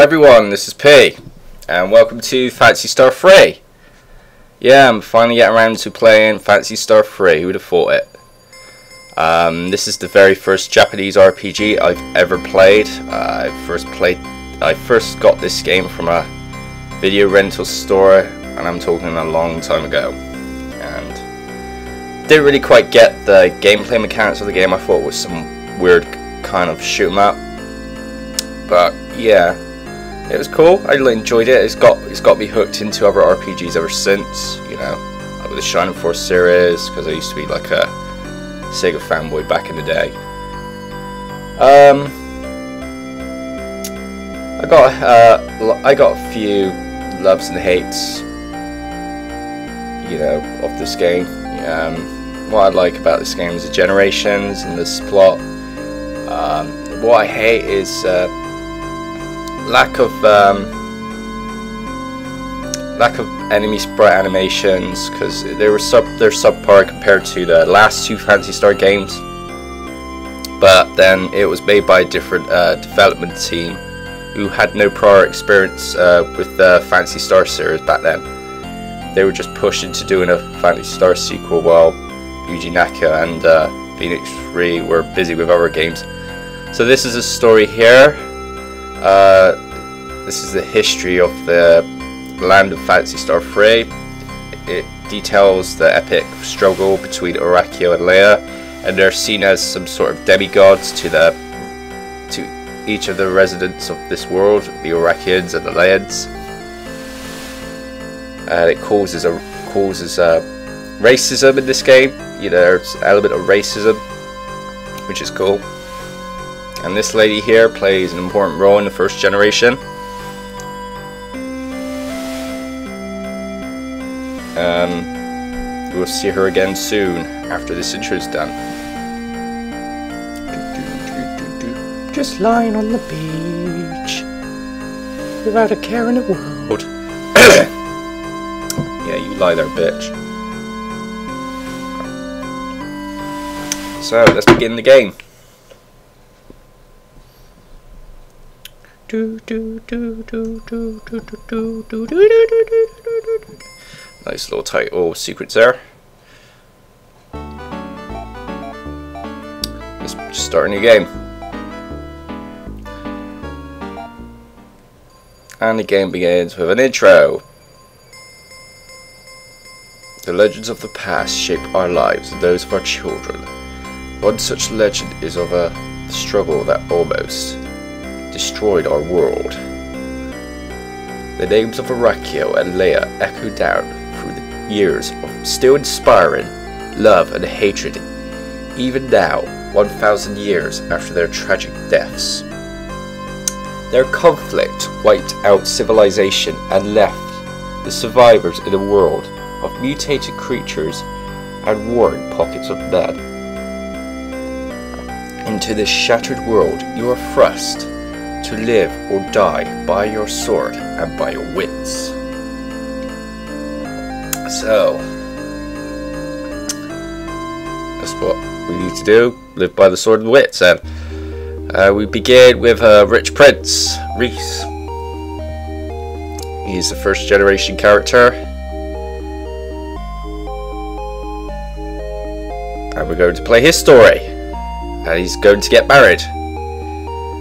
everyone, this is P, and welcome to Phantasy Star 3. Yeah, I'm finally getting around to playing Phantasy Star 3, who would have thought it. This is the very first Japanese RPG I've ever played. I first got this game from a video rental store, and I'm talking a long time ago. And didn't really quite get the gameplay mechanics of the game. I thought it was some weird kind of shoot 'em up. But yeah, it was cool. I really enjoyed it. It's got me hooked into other RPGs ever since. You know, like with the Shining Force series, because I used to be like a Sega fanboy back in the day. I got a few loves and hates, you know, of this game. What I like about this game is the generations and this plot. What I hate is lack of enemy sprite animations, because they're subpar compared to the last two Phantasy Star games. But then it was made by a different development team who had no prior experience with the Phantasy Star series back then. They were just pushed into doing a Phantasy Star sequel while Yuji Naka and Phoenix 3 were busy with other games. So this is a story here. This is the history of the land of Phantasy Star 3. It details the epic struggle between Orakio and Leia, and they're seen as some sort of demigods to each of the residents of this world, the Orakians and the Leians. And it causes racism in this game. You know, there's an element of racism, which is cool. And this lady here plays an important role in the first generation. We'll see her again soon after this intro is done. Just lying on the beach without a care in the world. Yeah, you lie there, bitch. So let's begin the game. Nice little title sequence there. Let's just start a new game. And the game begins with an intro. The legends of the past shape our lives and those of our children. One such legend is of a struggle that almost destroyed our world. The names of Orakio and Leia echo down through the years of still inspiring love and hatred, even now, 1,000 years after their tragic deaths. Their conflict wiped out civilization and left the survivors in a world of mutated creatures and warring pockets of men. Into this shattered world you are thrust to live or die by your sword and by your wits. So that's what we need to do, live by the sword and wits. And we begin with a rich prince, Rhys. He's the first generation character, and we're going to play his story. And he's going to get married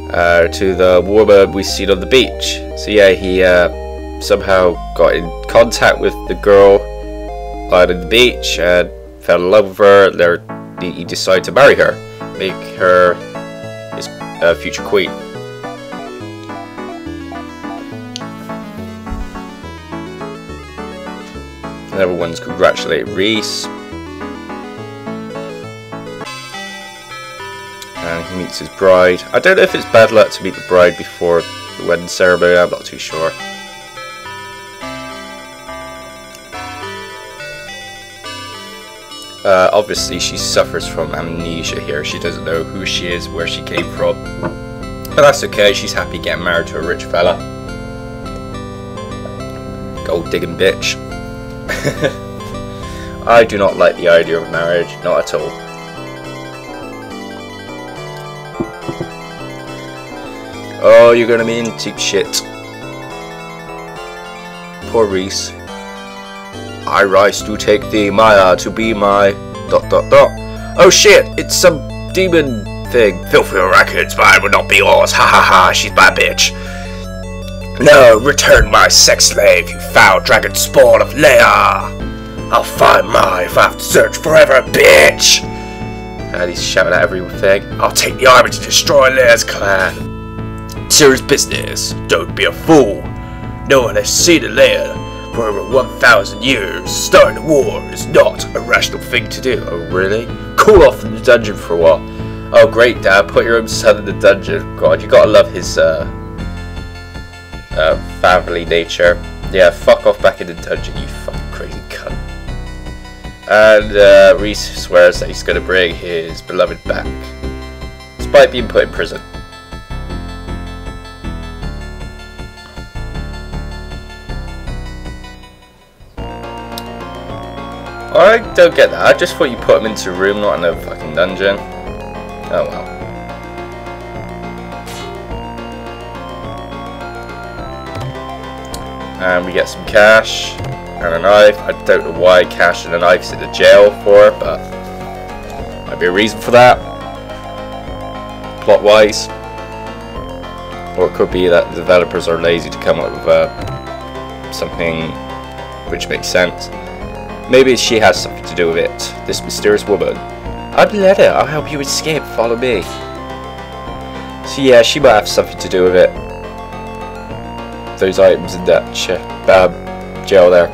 to the woman we've seen on the beach. So yeah, he somehow got in contact with the girl out on the beach and fell in love with her. He decided to marry her, make her his future queen. And everyone's congratulating Rhys. And he meets his bride. I don't know if it's bad luck to meet the bride before the wedding ceremony, I'm not too sure. Obviously she suffers from amnesia here. She doesn't know who she is, where she came from. But that's okay, she's happy getting married to a rich fella. Gold digging bitch. I do not like the idea of marriage, not at all. Oh, you're gonna be in cheap shit. Poor Rhys. I, Rhys, do take thee, Maia, to be my... ... Oh shit, it's some demon thing. Filthy records, mine will not be yours. Ha ha ha, she's my bitch. No, return my sex slave, you foul dragon spawn of Leia. I'll find mine if I have to search forever, bitch. And he's shouting at everything. I'll take the army to destroy Leia's clan. Serious business, don't be a fool. No one has seen a Leia for over 1,000 years. Starting a war is not a rational thing to do. Oh really? Cool off in the dungeon for a while. Oh great, Dad, put your own son in the dungeon. God, you gotta love his family nature. Yeah, fuck off back in the dungeon, you fucking crazy cunt. And Rhys swears that he's gonna bring his beloved back, despite being put in prison. I don't get that. I just thought you put him into a room, not in a fucking dungeon. Oh well. And we get some cash and a knife. I don't know why cash and a knife's in the jail for, but might be a reason for that, plot wise. Or it could be that the developers are lazy to come up with something which makes sense. Maybe she has something to do with it, this mysterious woman. I'm Letta, I'll help you escape, follow me. So yeah, she might have something to do with it. Those items in that jail there.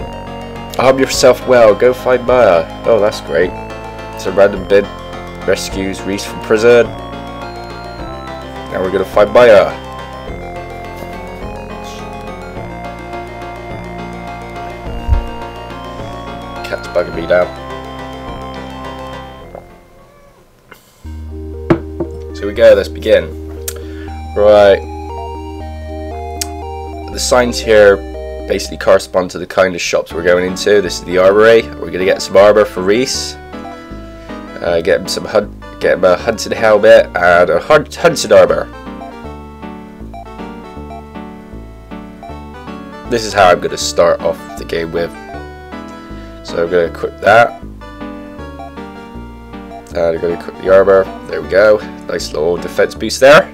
Arm yourself well, go find Maia. Oh, that's great. It's a random bid. Rescues Rhys from prison. Now we're gonna find Maia. Cat's bugging me now. So here we go, let's begin. Right. The signs here basically correspond to the kind of shops we're going into. This is the armory. We're going to get some armor for Rhys. Get him a hunting helmet and a hunting armor. This is how I'm going to start off the game with. So I'm going to equip that. And I'm going to equip the armor. There we go. Nice little defense boost there.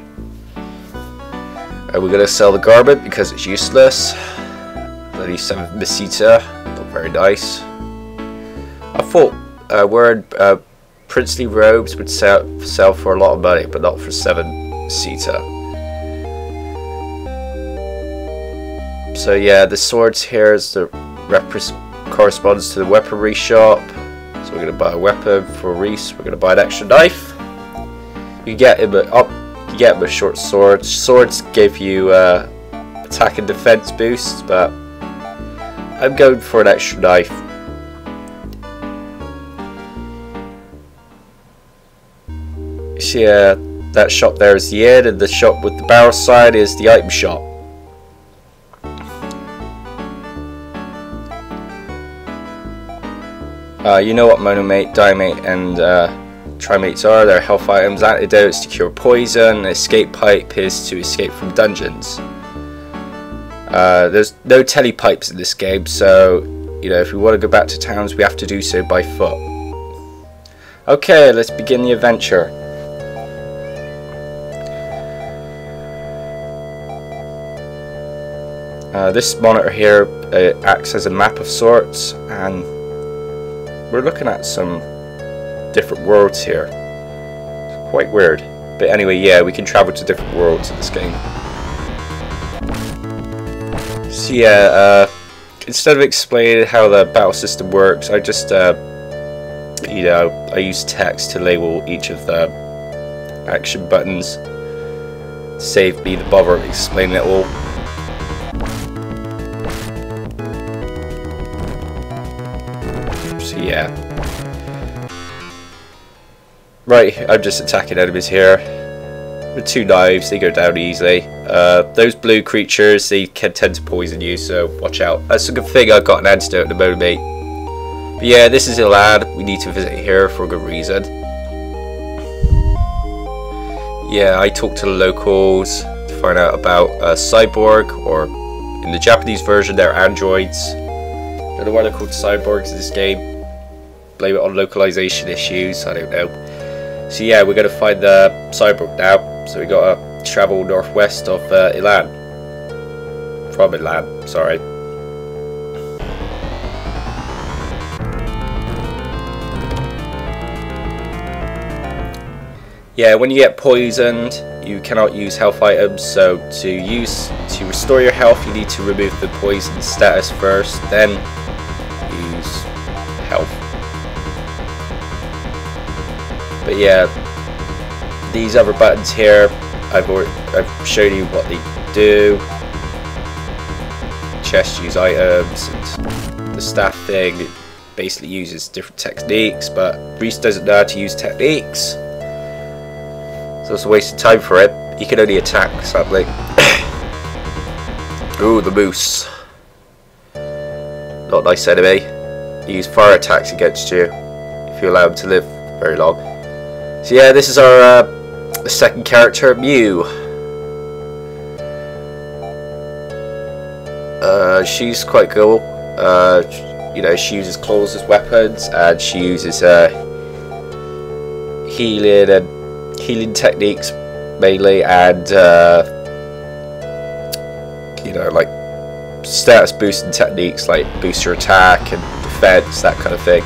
And we're going to sell the garment because it's useless. 37 Mesita, not very nice. I thought wearing princely robes would sell for a lot of money, but not for 7 Mesita. So yeah, the swords here is the corresponds to the weaponry shop. So we're going to buy a weapon for Rhys. We're going to buy an extra knife. You get him a short sword. Swords give you attack and defense boosts, but I'm going for an extra knife. See, that shop there is the inn, and the shop with the barrel sign is the item shop. You know what monomate, dimate, and trimates are. They're health items. Antidotes to cure poison. Escape pipe is to escape from dungeons. There's no telepipes in this game, so you know, if we want to go back to towns, we have to do so by foot. Okay, let's begin the adventure. This monitor here acts as a map of sorts, and we're looking at some different worlds here. It's quite weird, but anyway, yeah, we can travel to different worlds in this game. So yeah, instead of explaining how the battle system works, I just you know, I use text to label each of the action buttons. Save me the bother of explaining it all. So yeah. Right, I'm just attacking enemies here. With 2 knives, they go down easily. Those blue creatures, they can tend to poison you, so watch out. That's a good thing I got an antidote at the moment, mate. But yeah, this is a lad. We need to visit here for a good reason. Yeah, I talked to the locals to find out about cyborg, or In the Japanese version, they're androids. Don't know why they're called cyborgs in this game. Blame it on localization issues, I don't know. So yeah, we're gonna find the cyborg now. So we gotta travel northwest of Ilan. From Ilan, sorry. Yeah, when you get poisoned, you cannot use health items, so to restore your health, you need to remove the poison status first, then use health. But yeah, these other buttons here, I've shown you what they do. Chest use items, and the staff thing basically uses different techniques, but Rhys doesn't know how to use techniques. So it's a waste of time for him. He can only attack, sadly. Ooh, the moose. Not a nice enemy. He uses fire attacks against you if you allow him to live very long. So yeah, this is our second character, Mieu. She's quite cool. You know, she uses claws as weapons, and she uses healing techniques mainly, and you know, like status boosting techniques like boost your attack and defense, that kind of thing.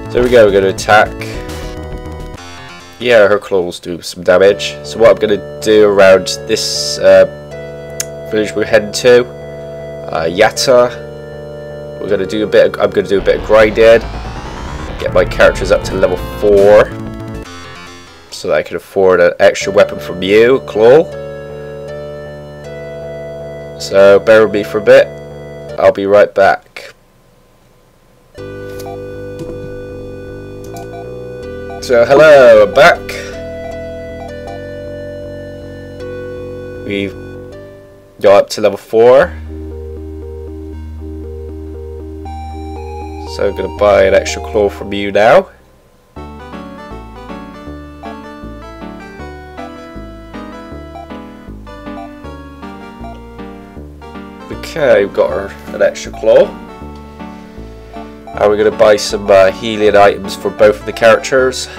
So there we go, we're going to attack. Yeah, her claws do some damage. So what I'm going to do around this village we're heading to, Yatta, we're going to do a bit of, I'm going to do a bit of grinding, get my characters up to level 4. So that I can afford an extra weapon from Mieu, claw. So bear with me for a bit. I'll be right back. So hello, I'm back. We've got up to level 4. So I'm gonna buy an extra claw from Mieu now. Okay, we've got an extra claw. And we're going to buy some healing items for both of the characters.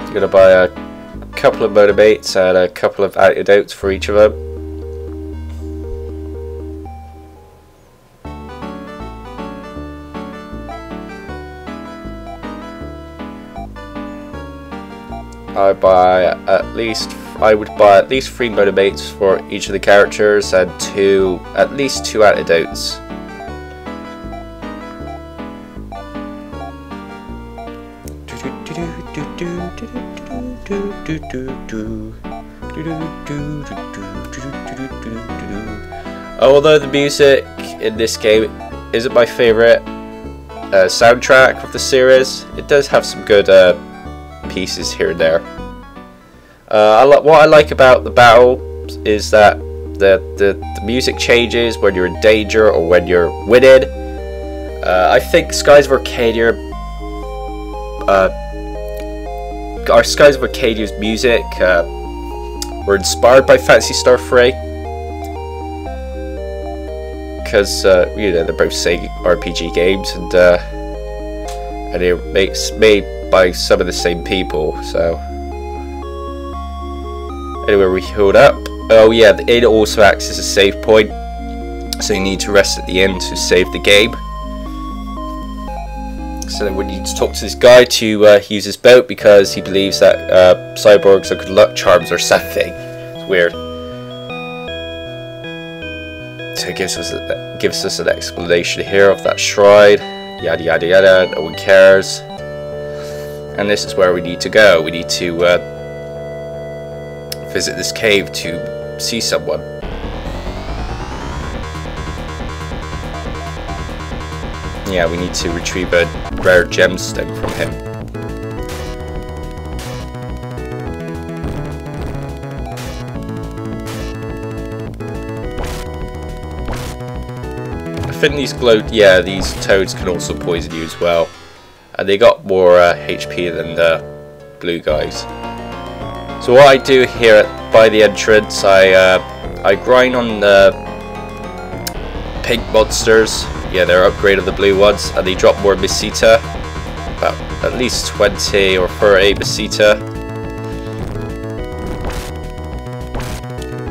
We're going to buy a couple of motivates and a couple of antidotes for each of them. I would buy at least 3 motivates for each of the characters and at least 2 antidotes. Although the music in this game isn't my favourite soundtrack of the series, it does have some good pieces here and there. What I like about the battle is that the music changes when you're in danger or when you're winning. I think Skies of Arcadia's music were inspired by Phantasy Star III, because you know, they're both RPG games, and they're made by some of the same people. So anyway, we healed up. Oh yeah, the inn also acts as a save point, so you need to rest at the inn to save the game. So then we need to talk to this guy to use his boat, because he believes that cyborgs are good luck charms or something. It's weird. So it gives us an explanation here of that shrine. Yada yada yada. No one cares. And this is where we need to go. We need to visit this cave to see someone. Yeah, we need to retrieve a rare gemstone from him. I think these these toads can also poison you as well. And they got more HP than the blue guys. So what I do here by the entrance, I grind on the pink monsters. Yeah, they're upgraded the blue ones, and they drop more Mesita. About at least 20 or 30 Mesita.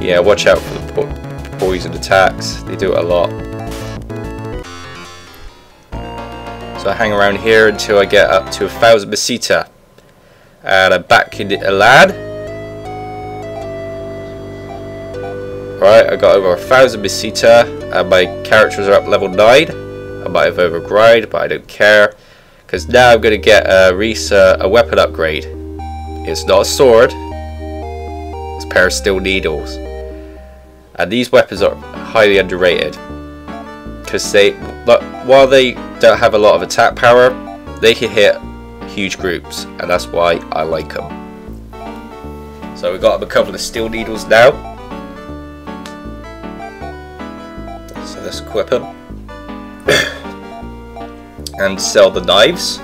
Yeah, watch out for the poison attacks. They do it a lot. So I hang around here until I get up to 1,000 Mesita. And I'm back in Elan. Right, I got over 1,000 Mesita, and my characters are up level 9. I might have overgrind, but I don't care. Because now I'm going to get Rhys a weapon upgrade. It's not a sword. It's a pair of steel needles. And these weapons are highly underrated. Because while they don't have a lot of attack power, they can hit huge groups. And that's why I like them. So we got a couple of steel needles now. So let's equip them. And sell the knives.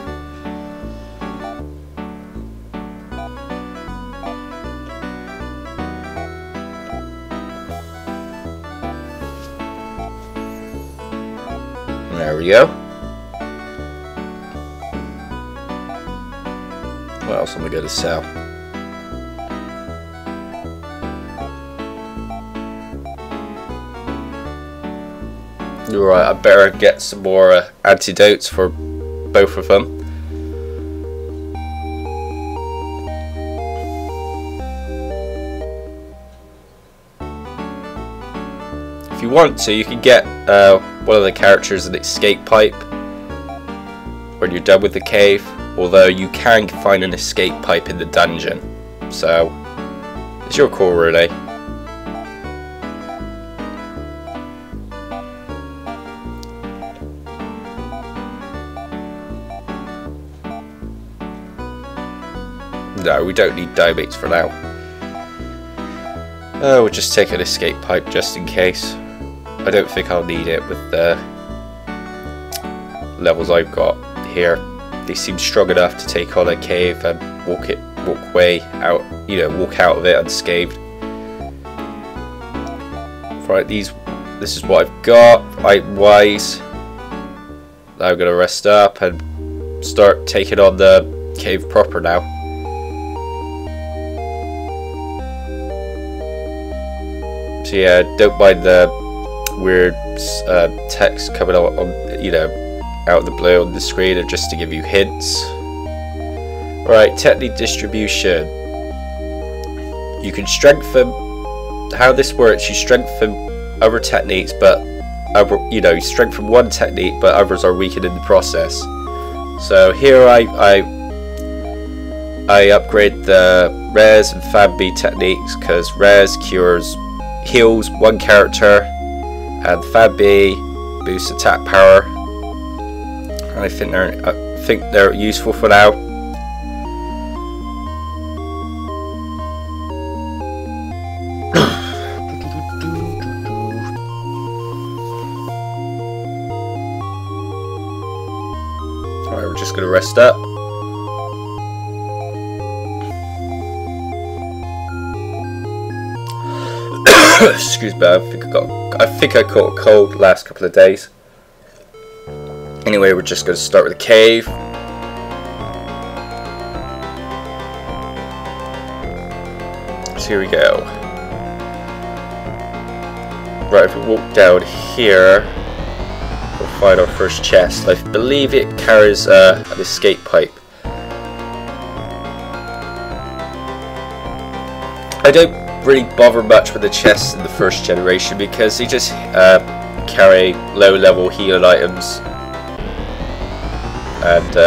There we go. What else am I going to sell? Right, I better get some more antidotes for both of them. If you want to, you can get one of the characters an escape pipe when you're done with the cave, although you can find an escape pipe in the dungeon. So, it's your call really. No, we don't need diabates for now. We'll just take an escape pipe just in case. I don't think I'll need it with the levels I've got here. They seem strong enough to take on a cave and walk way out, walk out of it unscathed. Right, this is what I've got. I'm wise. Now I'm gonna rest up and start taking on the cave proper now. So yeah, don't mind the weird text coming out on, out of the blue on the screen, or just to give you hints. Right, technique distribution. You can strengthen. How this works, you strengthen other techniques, but you strengthen one technique, but others are weakened in the process. So here I upgrade the Res and Fab B techniques, because Res heals one character, and Fab B boosts attack power. And I think they're useful for now. Alright, we're just gonna rest up. Excuse me, I think I caught a cold the last couple of days. Anyway, we're just going to start with a cave. So here we go. Right, if we walk down here, we'll find our first chest. I believe it carries an escape pipe. I don't really bother much with the chests in the first generation because they just carry low level healing items, and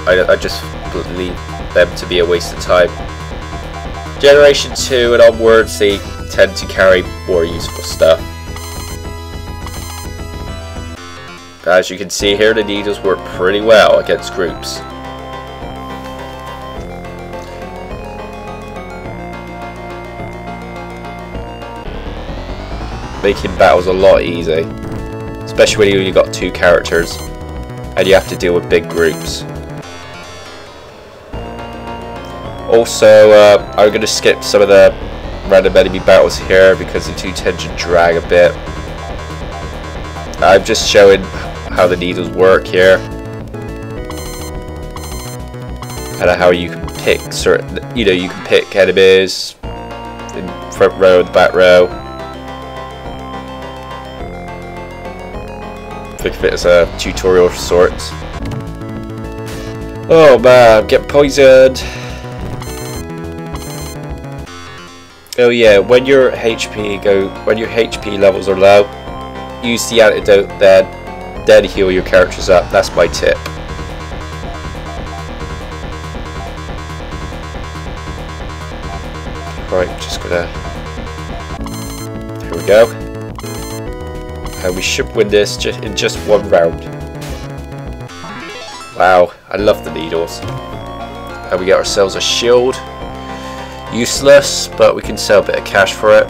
I just believe them to be a waste of time. Generation 2 and onwards, they tend to carry more useful stuff. As you can see here, the needles work pretty well against groups. Making battles a lot easier, especially when you've got two characters and you have to deal with big groups. Also, I'm going to skip some of the random enemy battles here because they do tend to drag a bit. I'm just showing how the needles work here, and how you can pick certain, you know, you can pick enemies in the front row and the back row. Think of it as a tutorial of sorts. Oh man, get poisoned. Oh yeah, when your HP levels are low, use the antidote, then heal your characters up. That's my tip. Right, just gonna. Here we go. And we should win this in just one round. Wow, I love the needles. And we get ourselves a shield. Useless, but we can sell a bit of cash for it.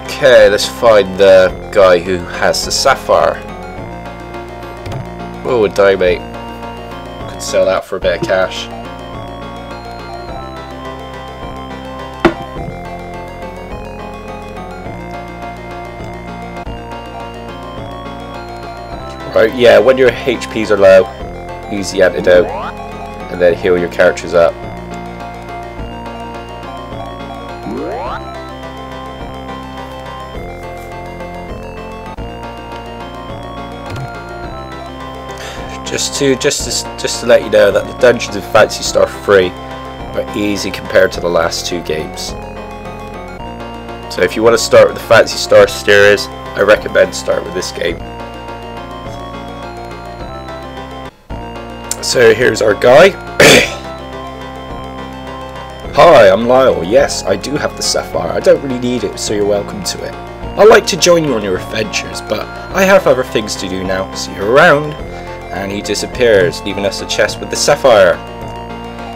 Okay, let's find the guy who has the sapphire. Oh, a diamond. Could sell that for a bit of cash. Right, yeah, when your HPs are low, use the antidote and then heal your characters up. Just to let you know that the dungeons in Phantasy Star III are easy compared to the last two games. So if you want to start with the Phantasy Star series, I recommend start with this game. So here's our guy. Hi, I'm Lyle. Yes, I do have the sapphire. I don't really need it, so you're welcome to it. I'd like to join you on your adventures, but I have other things to do now. See you around. And he disappears, leaving us a chest with the sapphire.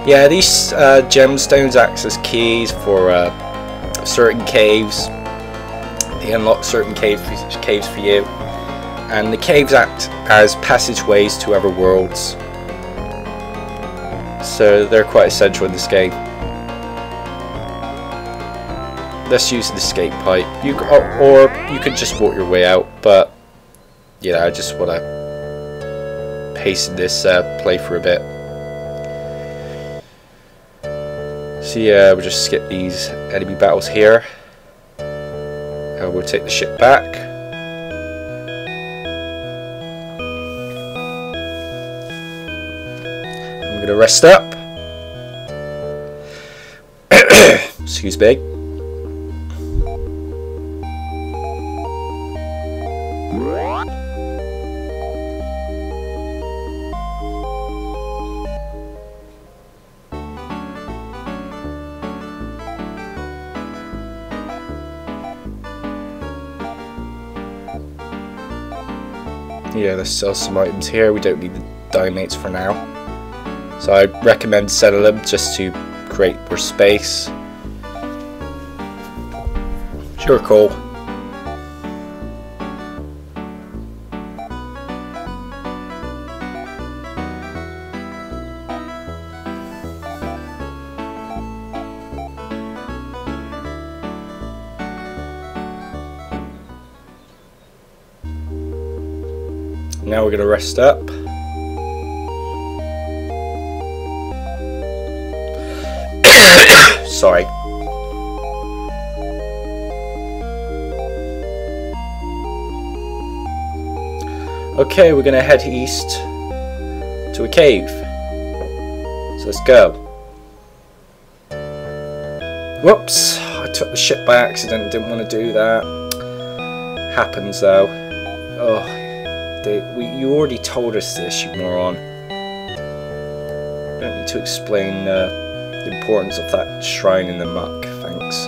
Yeah, these gemstones act as keys for certain caves. They unlock certain caves for you. And the caves act as passageways to other worlds. So they're quite essential in this game. Let's use an escape pipe. Or you could just walk your way out, but you know, I just want to hasten this play for a bit. So yeah, we'll just skip these enemy battles here. And we'll take the ship back. I'm gonna rest up. Excuse me. Yeah, let's sell some items here. We don't need the diamonds for now. So I recommend selling them just to create more space. Sure, cool. Now we're going to rest up. Sorry. Okay, we're going to head east to a cave. So let's go. Whoops, I took the ship by accident, didn't want to do that. Happens though. Oh. You already told us this, you moron. Don't need to explain the importance of that shrine in the muck, thanks.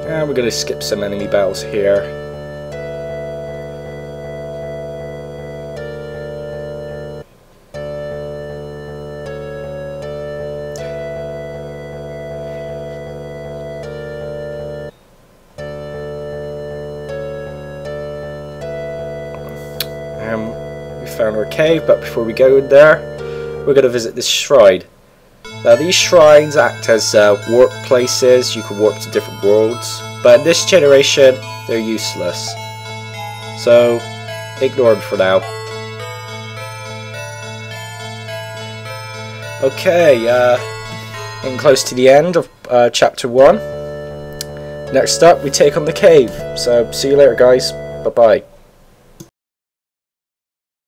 And we're going to skip some enemy battles here. We found our cave, but before we go in there, we're going to visit this shrine. Now these shrines act as warp places. You can warp to different worlds, but in this generation they're useless, so ignore them for now. Okay, getting close to the end of chapter 1. Next up we take on the cave, so see you later guys, bye bye.